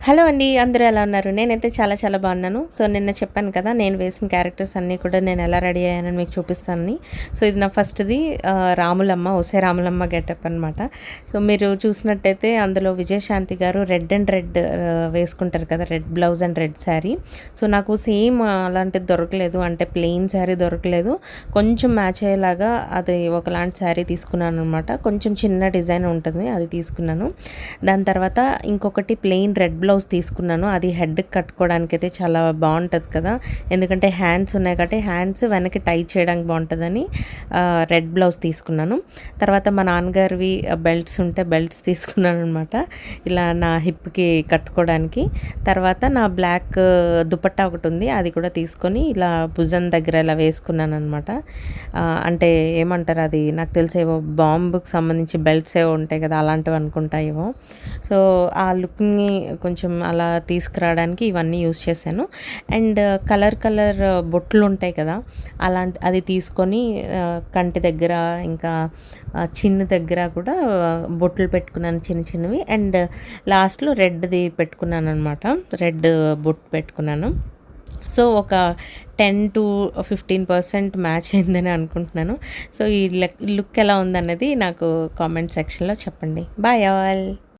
Hello అండి. అందరూ ఎలా ఉన్నారు? నేనైతే చాలా చాలా బాగున్నాను. సో, నిన్న చెప్పాను కదా! నేను వేసిన క్యారెక్టర్స్ అన్నీ కూడా నేను ఎలా రెడీ అయ్యానని మీకు చూపిస్తానని. సో, ఇది నా ఫస్ట్‌ది రాములమ్మ, ఒసే రాములమ్మ గెటప్ అనమాట. సో, మీరు చూసినట్టయితే అందులో విజయశాంతి గారు రెడ్ అండ్ రెడ్ వేసుకుంటారు కదా! Red blouse and red sari. So, నాకు సేమ్ అలాంటిది దొరకలేదు. అంటే ప్లెయిన్ శారీ దొరకలేదు. కొంచెం మ్యాచ్ అయ్యేలాగా అది ఒకలాంటి శారీ తీసుకున్నాననమాట. కొంచెం చిన్న డిజైన్ ఉంటుంది. అది తీసుకున్నాను. దాని తర్వాత ఇంకొకటి ప్లెయిన్ రెడ్ బ్లౌజ్ తీసుకున్నాను. అది హెడ్‌కి కట్టుకోవడానికైతే చాలా బాగుంటుంది కదా! ఎందుకంటే హ్యాండ్స్ ఉన్నాయి కాబట్టి హ్యాండ్స్ వెనక్కి టై చేయడానికి బాగుంటుందని రెడ్ బ్లౌజ్ తీసుకున్నాను. తర్వాత మా నాన్నగారివి బెల్ట్స్ ఉంటే బెల్ట్స్ తీసుకున్నాను అనమాట. ఇలా నా హిప్‌కి కట్టుకోవడానికి. తర్వాత నా బ్లాక్ దుపట్టా ఒకటి ఉంది. అది కూడా తీసుకొని ఇలా భుజం దగ్గర ఇలా వేసుకున్నాను అనమాట. అంటే ఏమంటారు అది నాకు తెలిసి ఏవో బాంబుకి సంబంధించి బెల్ట్స్ ఏవో ఉంటాయి కదా! అలాంటివి అనుకుంటా ఏవో. సో, ఆ లుక్‌ని కొంచెం అలా తీసుకురావడానికి ఇవన్నీ యూజ్ చేశాను. అండ్ కలర్ బొట్లు ఉంటాయి కదా! అది తీసుకొని కంటి దగ్గర ఇంకా చిన్ను దగ్గర కూడా బొట్లు పెట్టుకున్నాను చిన్న చిన్నవి. అండ్ లాస్ట్‌లో రెడ్‌ది పెట్టుకున్నాననమాట. రెడ్ బొట్టు పెట్టుకున్నాను. సో, ఒక 10-15% మ్యాచ్ అయిందని అనుకుంటున్నాను. సో, ఈ లుక్ ఎలా ఉందన్నది నాకు కామెంట్ సెక్షన్‌లో చెప్పండి. Bye all.